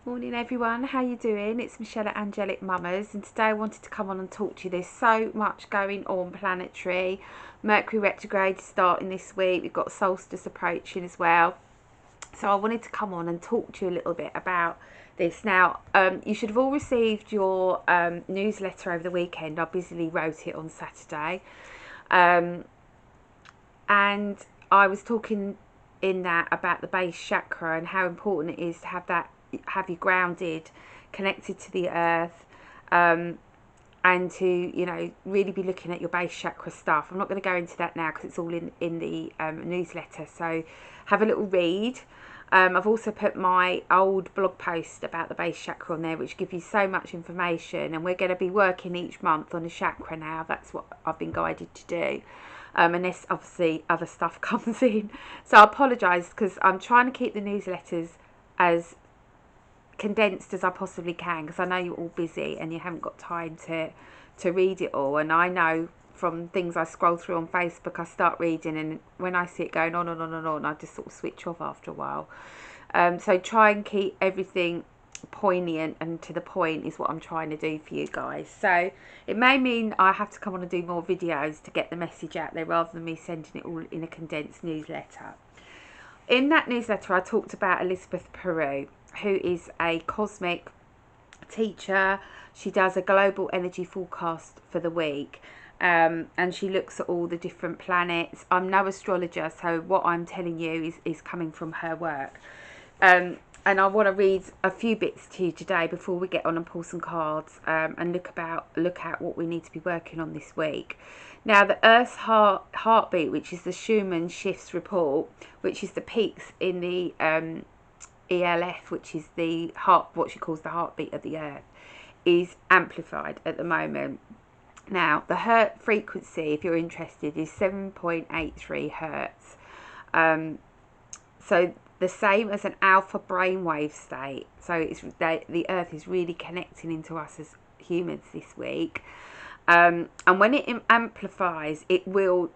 Morning everyone, how you doing? It's Michelle at Angelic Mamas, and today I wanted to come on and talk to you. There's so much going on planetary. Mercury Retrograde starting this week. We've got solstice approaching as well. So I wanted to come on and talk to you a little bit about this. Now, you should have all received your newsletter over the weekend. I busily wrote it on Saturday. And I was talking in that about the base chakra and how important it is to have you grounded, connected to the earth, and to really be looking at your base chakra stuff. I'm not going to go into that now because it's all in the newsletter, so have a little read. I've also put my old blog post about the base chakra on there, which gives you so much information, and we're going to be working each month on a chakra now. That's what I've been guided to do. Unless obviously other stuff comes in. So I apologise because I'm trying to keep the newsletters as condensed as I possibly can, because I know you're all busy and you haven't got time to read it all. And I know from things I scroll through on Facebook, I start reading, and when I see it going on and on and on, I just sort of switch off after a while. So try and keep everything poignant and to the point is what I'm trying to do for you guys. So it may mean I have to come on and do more videos to get the message out there rather than me sending it all in a condensed newsletter. In that newsletter I talked about Elizabeth Peru, who is a cosmic teacher. She does a global energy forecast for the week, and she looks at all the different planets. I'm no astrologer, so what I'm telling you is coming from her work. And I want to read a few bits to you today before we get on and pull some cards, and look at what we need to be working on this week. Now, the Earth's heartbeat, which is the Schumann shifts report, which is the peaks in the ELF, which is the what she calls the heartbeat of the Earth, is amplified at the moment. Now, the hertz frequency, if you're interested, is 7.83 hertz. So the same as an alpha brainwave state. So it's the Earth is really connecting into us as humans this week. And when it amplifies, it will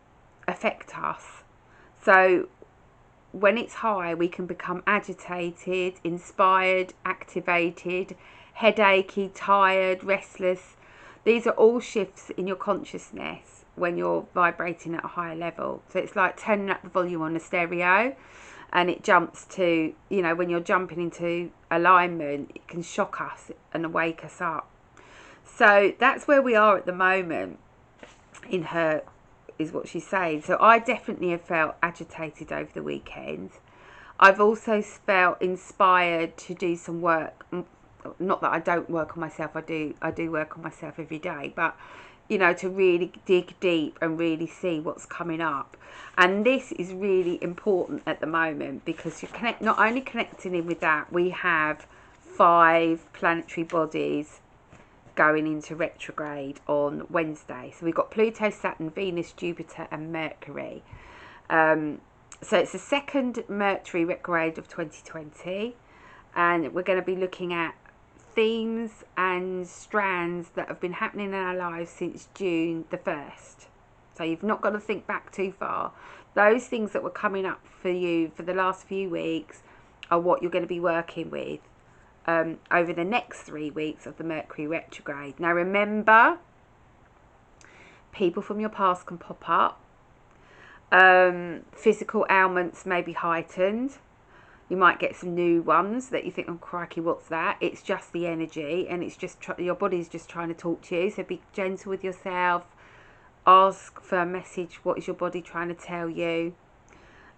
affect us. So when it's high, we can become agitated, inspired, activated, headachy, tired, restless. These are all shifts in your consciousness when you're vibrating at a higher level. So it's like turning up the volume on the stereo, and it jumps to, when you're jumping into alignment, it can shock us and wake us up. So that's where we are at the moment in her, is what she's saying. So I definitely have felt agitated over the weekend. I've also felt inspired to do some work. Not that I don't work on myself, I do work on myself every day, but to really dig deep and really see what's coming up. And this is really important at the moment, because you're not only connecting in with that, we have 5 planetary bodies going into retrograde on Wednesday. So we've got Pluto, Saturn, Venus, Jupiter and Mercury. So it's the second Mercury retrograde of 2020, and we're going to be looking at themes and strands that have been happening in our lives since June the 1st. So you've not got to think back too far. Those things that were coming up for you for the last few weeks are what you're going to be working with over the next 3 weeks of the Mercury retrograde. Now remember, people from your past can pop up. Physical ailments may be heightened. You might get some new ones that you think, oh crikey, what's that? It's just the energy, and it's just your body's just trying to talk to you. So be gentle with yourself. Ask for a message. What is your body trying to tell you?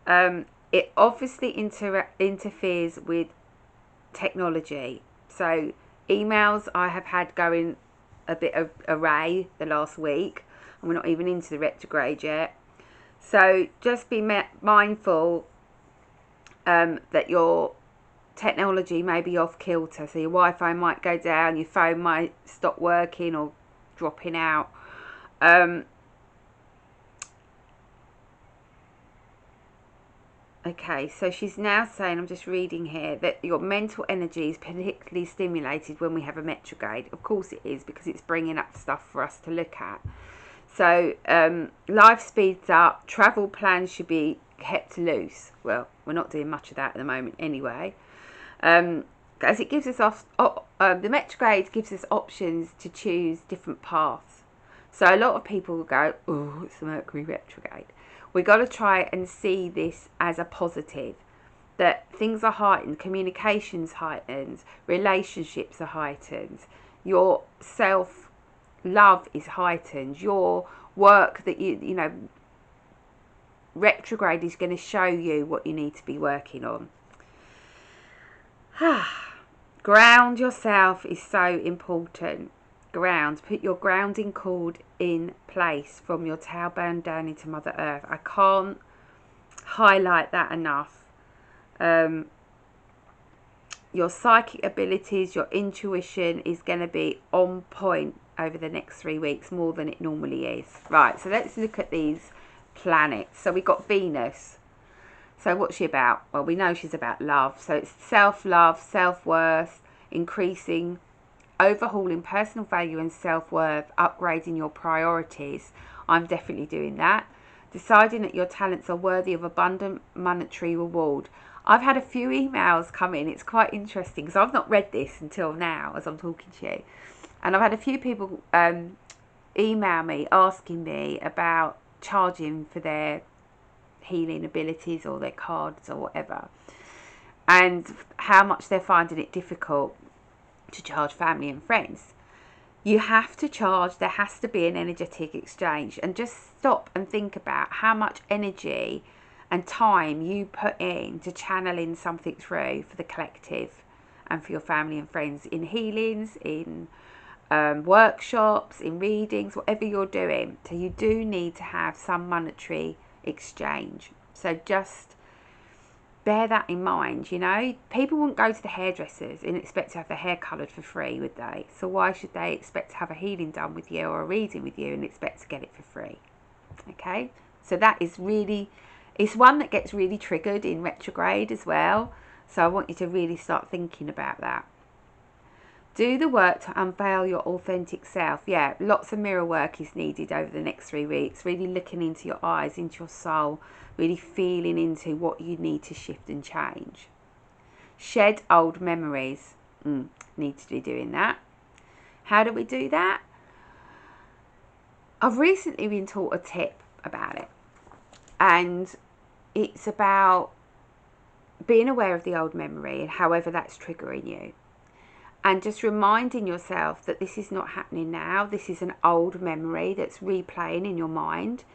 It obviously interferes with technology. So emails I have had going a bit of array the last week, and we're not even into the retrograde yet. So just be mindful that your technology may be off kilter. So your Wi-Fi might go down, your phone might stop working or dropping out. Okay, so she's now saying, I'm just reading here, that your mental energy is particularly stimulated when we have a retrograde. Of course it is, because it's bringing up stuff for us to look at. So life speeds up, travel plans should be kept loose. Well, we're not doing much of that at the moment anyway. as it gives us the retrograde gives us options to choose different paths. So a lot of people will go, oh, it's the Mercury retrograde. We've got to try and see this as a positive, that things are heightened, communication's heightened, relationships are heightened, your self-love is heightened, your work that you know, retrograde is going to show you what you need to be working on. Ground yourself is so important. Ground. Put your grounding cord in place from your tailbone down into Mother Earth. I can't highlight that enough. Your psychic abilities, your intuition is going to be on point over the next 3 weeks, more than it normally is. Right, so let's look at these planets. So we've got Venus. So what's she about? Well, we know she's about love. So it's self-love, self-worth, increasing, overhauling personal value and self-worth, upgrading your priorities. I'm definitely doing that. Deciding that your talents are worthy of abundant monetary reward. I've had a few emails come in. It's quite interesting because I've not read this until now as I'm talking to you. And I've had a few people email me asking me about charging for their healing abilities or their cards or whatever, and how much they're finding it difficult to charge family and friends. You have to charge. There has to be an energetic exchange, and just stop and think about how much energy and time you put in to channeling something through for the collective and for your family and friends, in healings, in workshops, in readings, whatever you're doing. So you do need to have some monetary exchange. So just bear that in mind. You know, people wouldn't go to the hairdressers and expect to have their hair coloured for free, would they? So why should they expect to have a healing done with you or a reading with you and expect to get it for free? Okay, so that is really, it's one that gets really triggered in retrograde as well. So I want you to really start thinking about that. Do the work to unveil your authentic self. Yeah, lots of mirror work is needed over the next 3 weeks. Really looking into your eyes, into your soul. Really feeling into what you need to shift and change. Shed old memories. Need to be doing that. How do we do that? I've recently been taught a tip about it. And it's about being aware of the old memory and however that's triggering you. And just reminding yourself that this is not happening now. This is an old memory that's replaying in your mind.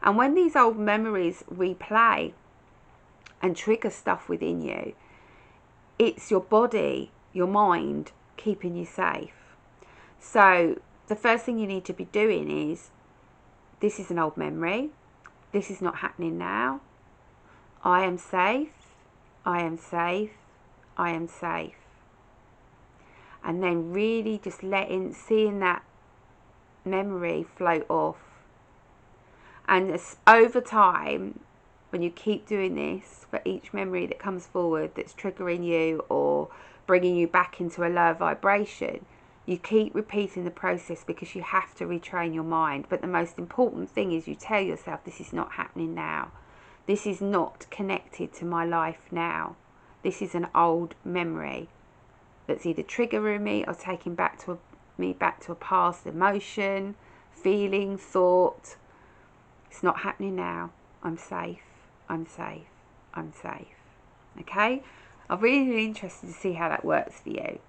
And when these old memories replay and trigger stuff within you, it's your body, your mind, keeping you safe. So the first thing you need to be doing is, this is an old memory. This is not happening now. I am safe. I am safe. I am safe. And then really just seeing that memory float off. And over time, when you keep doing this, for each memory that comes forward that's triggering you or bringing you back into a lower vibration, you keep repeating the process because you have to retrain your mind. But the most important thing is you tell yourself, this is not happening now. This is not connected to my life now. This is an old memory that's either triggering me or taking me back to a past emotion, feeling, thought. It's not happening now. I'm safe. I'm safe. I'm safe. Okay? I'm really interested to see how that works for you.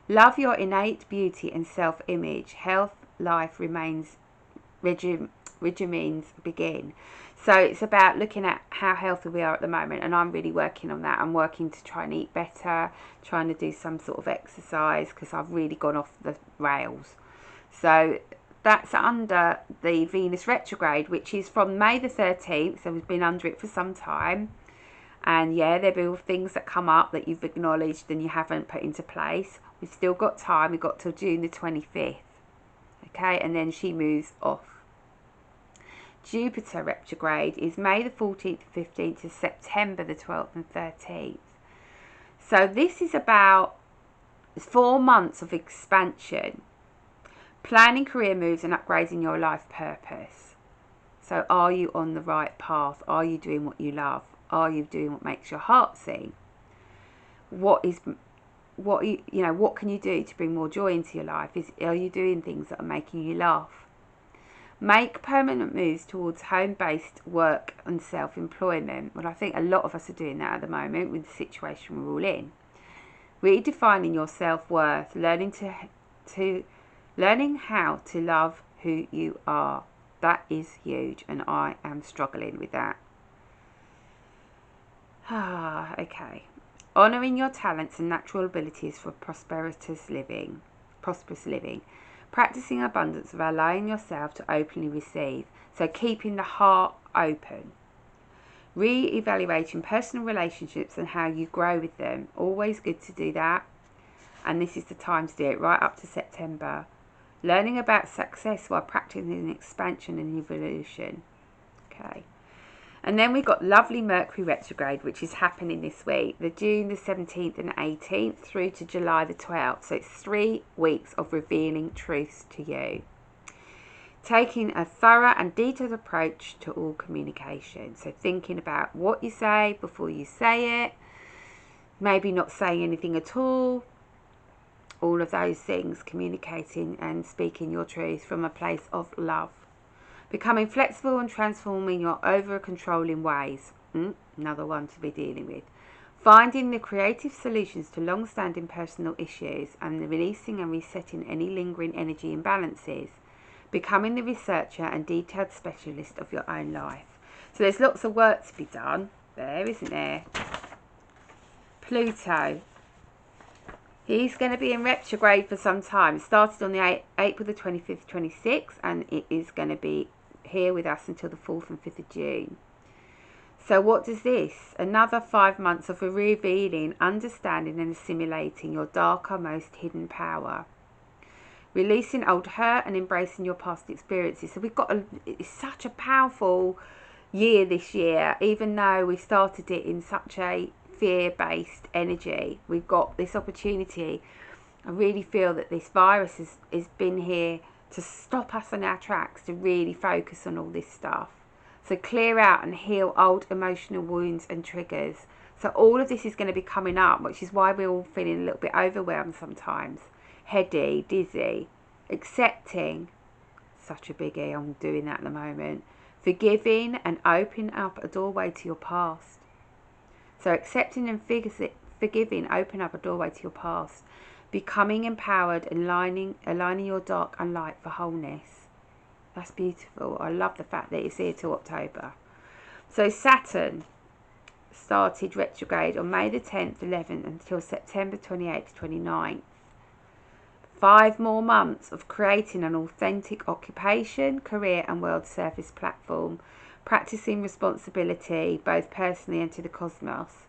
Love your innate beauty and self-image. Health, life remains, regimens begin. So it's about looking at how healthy we are at the moment, and I'm really working on that. I'm working to try and eat better, trying to do some sort of exercise because I've really gone off the rails. So that's under the Venus retrograde, which is from May the 13th, so we've been under it for some time. And yeah, there'll be things that come up that you've acknowledged and you haven't put into place. We've still got time. We've got till June the 25th. Okay, and then she moves off. Jupiter retrograde is May the 14th and 15th to September the 12th and 13th. So this is about 4 months of expansion, planning career moves and upgrading your life purpose. So are you on the right path? Are you doing what you love? Are you doing what makes your heart sing? What is what can you do to bring more joy into your life? Are you doing things that are making you laugh? Make permanent moves towards home-based work and self-employment. Well, I think a lot of us are doing that at the moment with the situation we're all in. Redefining your self-worth, learning how to love who you are. That is huge, and I am struggling with that. Okay. Honouring your talents and natural abilities for prosperous living. Practicing abundance of allowing yourself to openly receive. So keeping the heart open. Re-evaluating personal relationships and how you grow with them. Always good to do that. And this is the time to do it, right up to September. Learning about success while practicing expansion and evolution. Okay. And then we've got lovely Mercury Retrograde, which is happening this week, the June the 17th and 18th through to July the 12th. So it's 3 weeks of revealing truths to you. Taking a thorough and detailed approach to all communication. So thinking about what you say before you say it, maybe not saying anything at all. All of those things, communicating and speaking your truth from a place of love. Becoming flexible and transforming your over-controlling ways. Another one to be dealing with. Finding the creative solutions to long-standing personal issues and releasing and resetting any lingering energy imbalances. Becoming the researcher and detailed specialist of your own life. So there's lots of work to be done there, isn't there? Pluto. He's going to be in retrograde for some time. It started on the April the 25th, 26th, and it is going to be here with us until the 4th and 5th of June. So what does this? Another 5 months of revealing, understanding and assimilating your darker, most hidden power. Releasing old hurt and embracing your past experiences. So it's such a powerful year this year, even though we started it in such a fear-based energy. We've got this opportunity. I really feel that this virus has been here to stop us in our tracks, to really focus on all this stuff. So clear out and heal old emotional wounds and triggers. So all of this is going to be coming up, which is why we're all feeling a little bit overwhelmed sometimes. Heady, dizzy. Accepting, such a biggie, I'm doing that at the moment. Forgiving and opening up a doorway to your past. So accepting and forgiving, open up a doorway to your past. Becoming empowered and aligning your dark and light for wholeness. That's beautiful. I love the fact that it's here till October. So Saturn started retrograde on May the 10th, 11th until September 28th, 29th. 5 more months of creating an authentic occupation, career and world service platform. Practicing responsibility, both personally and to the cosmos.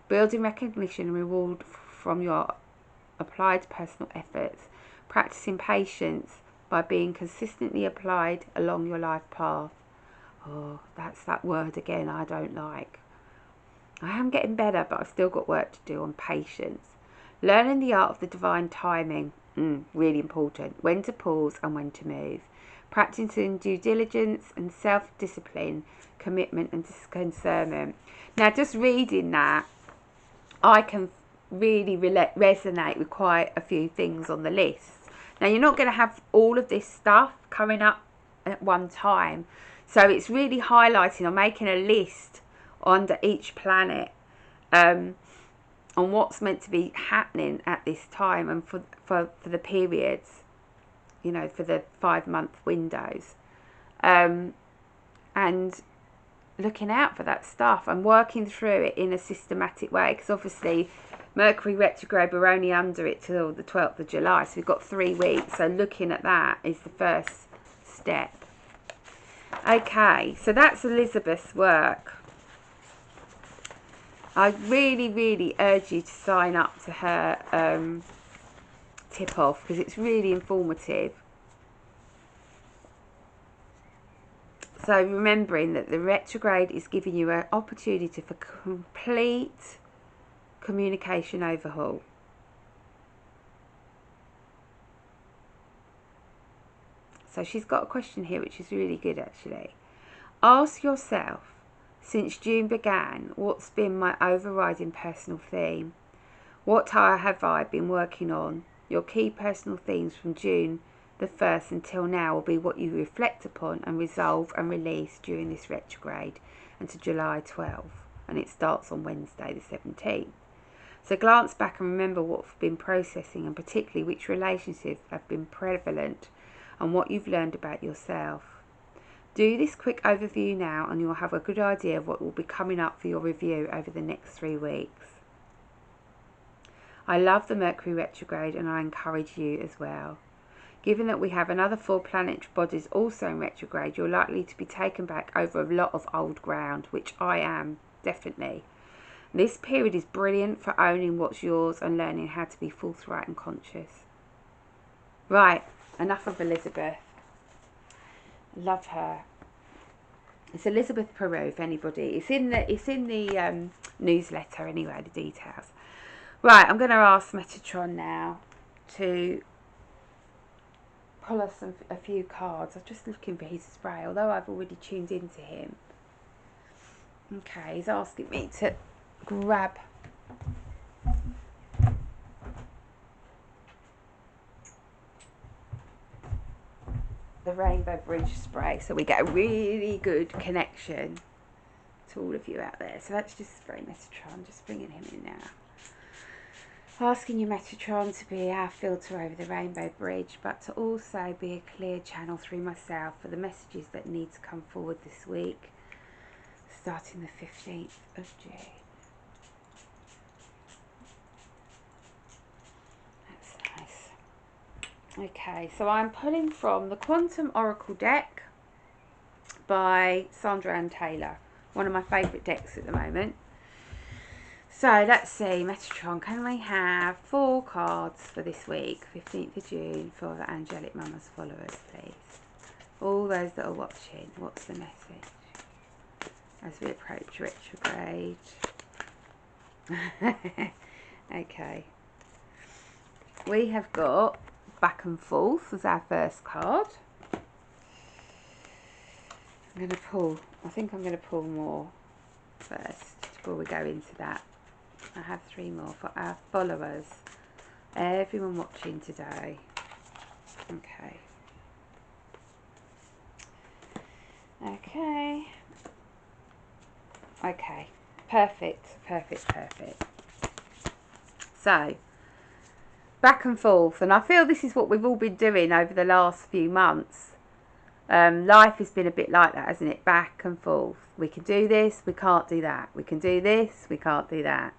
Building recognition and reward from your applied personal efforts. Practicing patience by being consistently applied along your life path. Oh, that's that word again I don't like. I am getting better, but I've still got work to do on patience. Learning the art of the divine timing. Really important. When to pause and when to move. Practicing due diligence and self-discipline, commitment and discernment. Now, just reading that, I can really resonate with quite a few things on the list. Now, you're not going to have all of this stuff coming up at one time. So it's really highlighting or making a list under each planet on what's meant to be happening at this time and for the periods. You know, for the 5-month windows, and looking out for that stuff and working through it in a systematic way, because obviously Mercury retrograde, we're only under it till the 12th of July, so we've got 3 weeks. So looking at that is the first step. Okay, so that's Elizabeth's work. I really, really urge you to sign up to her tip-off, because it's really informative. So remembering that the retrograde is giving you an opportunity for complete communication overhaul. So she's got a question here which is really good actually. Ask yourself, since June began, what's been my overriding personal theme? What have I been working on? Your key personal themes from June the 1st until now will be what you reflect upon and resolve and release during this retrograde until July 12th, and it starts on Wednesday the 17th. So glance back and remember what you've been processing, and particularly which relationships have been prevalent and what you've learned about yourself. Do this quick overview now and you'll have a good idea of what will be coming up for your review over the next 3 weeks. I love the Mercury Retrograde and I encourage you as well. Given that we have another 4 planetary bodies also in retrograde, you're likely to be taken back over a lot of old ground, which I am, definitely. This period is brilliant for owning what's yours and learning how to be forthright and conscious. Right, enough of Elizabeth. Love her. It's Elizabeth Peru, if anybody. It's in the newsletter anyway, the details. Right, I'm going to ask Metatron now to pull us a few cards. I'm just looking for his spray, although I've already tuned into him. Okay, he's asking me to grab the Rainbow Bridge spray so we get a really good connection to all of you out there. So let's just spray Metatron, just bringing him in now. Asking you, Metatron, to be our filter over the Rainbow Bridge, but to also be a clear channel through myself for the messages that need to come forward this week, starting the 15th of June. That's nice. Okay, so I'm pulling from the Quantum Oracle deck by Sandra Ann Taylor, one of my favourite decks at the moment. So let's see, Metatron, can we have 4 cards for this week, 15th of June, for the Angelic Mama's followers, please? All those that are watching, what's the message as we approach retrograde? Okay. We have got Back and Forth as our first card. I think I'm going to pull more first before we go into that. I have 3 more for our followers, everyone watching today. Okay, perfect. So, back and forth, and I feel this is what we've all been doing over the last few months. Life has been a bit like that, hasn't it? Back and forth. We can do this, we can't do that. We can do this, we can't do that.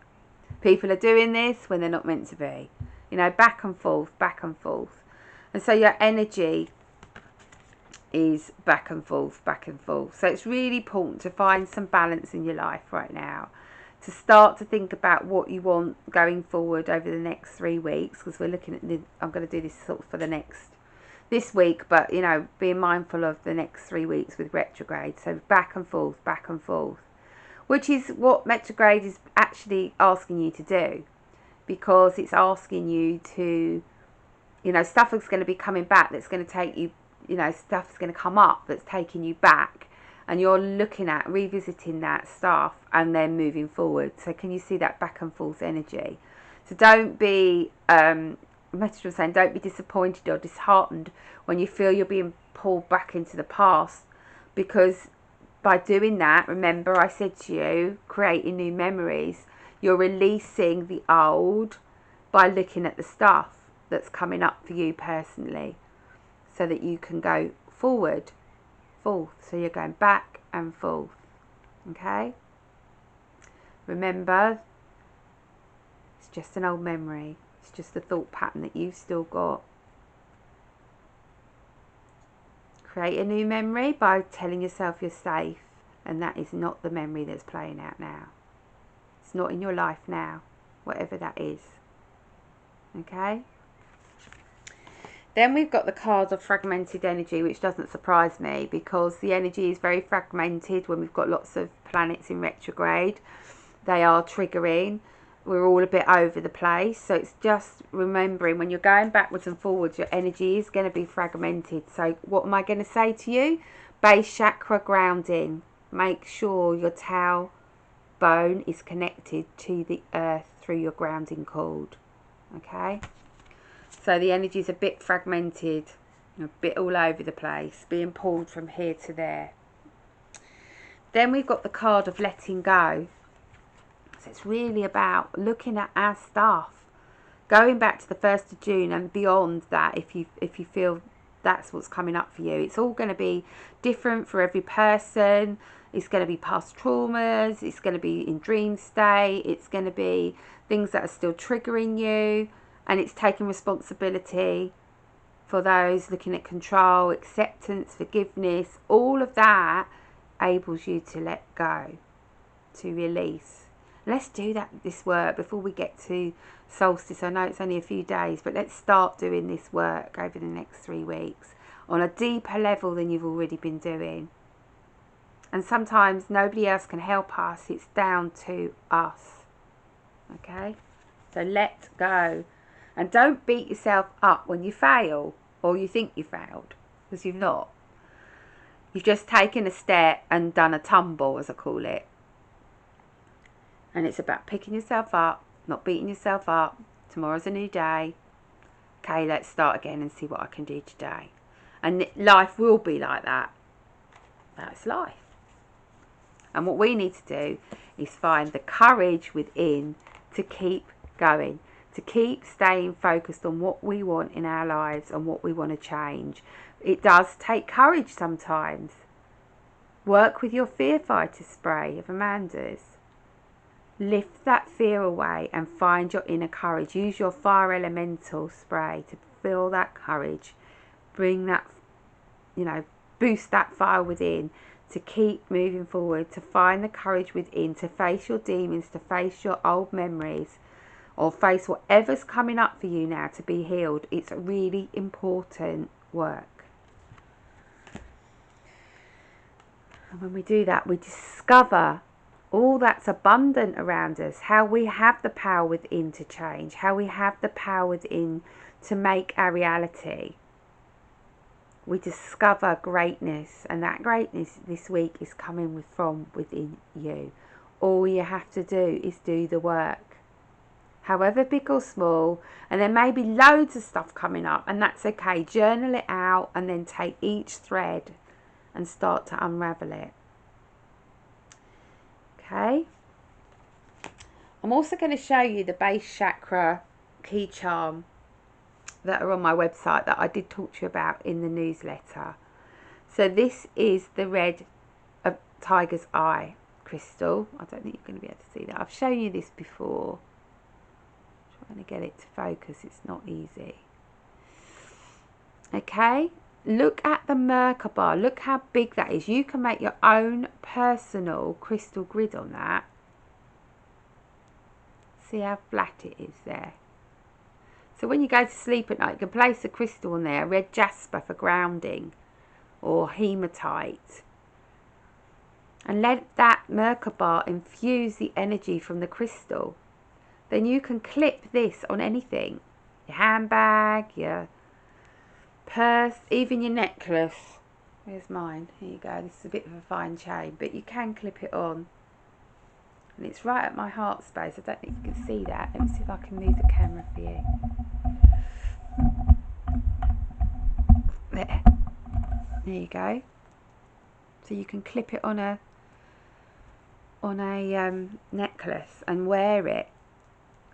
People are doing this when they're not meant to be. You know, back and forth. And so your energy is back and forth. So it's really important to find some balance in your life right now. To start to think about what you want going forward over the next 3 weeks. Because we're looking at, I'm going to do this sort of for this week. But, you know, being mindful of the next 3 weeks with retrograde. So back and forth. Which is what retrograde is actually asking you to do, because it's asking you to, you know, stuff is going to be coming back that's going to take you, you know, stuff's going to come up that's taking you back, and you're looking at revisiting that stuff and then moving forward. So can you see that back and forth energy? So don't be, message was saying, don't be disappointed or disheartened when you feel you're being pulled back into the past, because by doing that, remember I said to you, creating new memories, you're releasing the old by looking at the stuff that's coming up for you personally, so that you can go forth. So you're going back and forth. Okay? Remember, it's just an old memory. It's just a thought pattern that you've still got. Create a new memory by telling yourself you're safe, and that is not the memory that's playing out now. It's not in your life now, whatever that is. Okay? Then we've got the card of fragmented energy, which doesn't surprise me, because the energy is very fragmented when we've got lots of planets in retrograde. They are triggering. We're all a bit over the place. So it's just remembering when you're going backwards and forwards, your energy is going to be fragmented. So what am I going to say to you? Base chakra grounding. Make sure your towel bone is connected to the earth through your grounding cord. Okay, so the energy is a bit fragmented, a bit all over the place, being pulled from here to there. Then we've got the card of letting go. So it's really about looking at our stuff, going back to the 1st of June and beyond that. If you feel that's what's coming up for you, it's all going to be different for every person. It's going to be past traumas, it's going to be in dream state, it's going to be things that are still triggering you, and it's taking responsibility for those, looking at control, acceptance, forgiveness. All of that enables you to let go, to release. Let's do this work before we get to solstice. I know it's only a few days, but let's start doing this work over the next 3 weeks on a deeper level than you've already been doing. And sometimes nobody else can help us. It's down to us. Okay? So let go. And don't beat yourself up when you fail or you think you failed, because you've not. You've just taken a step and done a tumble, as I call it. And it's about picking yourself up, not beating yourself up. Tomorrow's a new day. Okay, let's start again and see what I can do today. And life will be like that. That's life. And what we need to do is find the courage within to keep going, to keep staying focused on what we want in our lives and what we want to change. It does take courage sometimes. Work with your fear fighter spray of Amanda's. Lift that fear away and find your inner courage. Use your fire elemental spray to feel that courage. Bring that, boost that fire within to keep moving forward, to find the courage within, to face your demons, to face your old memories, or face whatever's coming up for you now to be healed. It's really important work. And when we do that, we discover all that's abundant around us, how we have the power within to change, how we have the power within to make our reality. We discover greatness, and that greatness this week is coming from within you. All you have to do is do the work, however big or small, and there may be loads of stuff coming up, and that's okay. Journal it out and then take each thread and start to unravel it. Okay, I'm also going to show you the base chakra key charm that are on my website that I did talk to you about in the newsletter. So this is the red tiger's eye crystal. I don't think you're going to be able to see that. I've shown you this before. I'm trying to get it to focus. It's not easy. Okay, look at the Mercury bar. Look how big that is. You can make your own personal crystal grid on that. See how flat it is there. So when you go to sleep at night, you can place a crystal on there, red jasper for grounding, or hematite. And let that Mercury bar infuse the energy from the crystal. Then you can clip this on anything. Your handbag, your purse, even your necklace. Here's mine. Here you go. This is a bit of a fine chain, but you can clip it on. And it's right at my heart space. I don't think you can see that. Let me see if I can move the camera for you. There. There you go. So you can clip it on a necklace and wear it.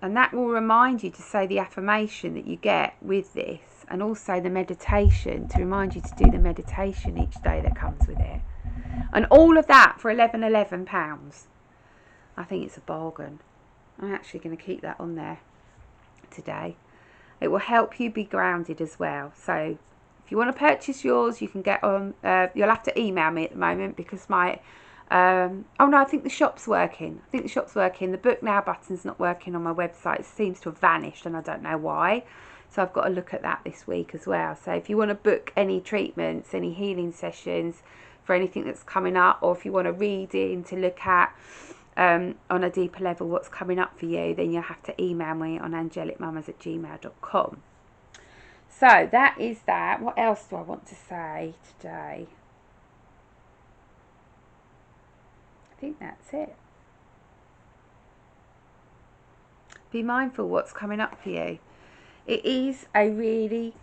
And that will remind you to say the affirmation that you get with this, and also the meditation, to remind you to do the meditation each day that comes with it. And all of that for £11. I think it's a bargain. I'm actually going to keep that on there today. It will help you be grounded as well. So if you want to purchase yours, you can get on. You'll have to email me at the moment because my oh no, I think the shop's working. The book now button's not working on my website. It seems to have vanished and I don't know why. So I've got to look at that this week as well. So if you want to book any treatments, any healing sessions for anything that's coming up, or if you want a reading to look at on a deeper level what's coming up for you, then you'll have to email me on angelicmamas@gmail.com. So that is that. What else do I want to say today? I think that's it. be mindful what's coming up for you. It is a really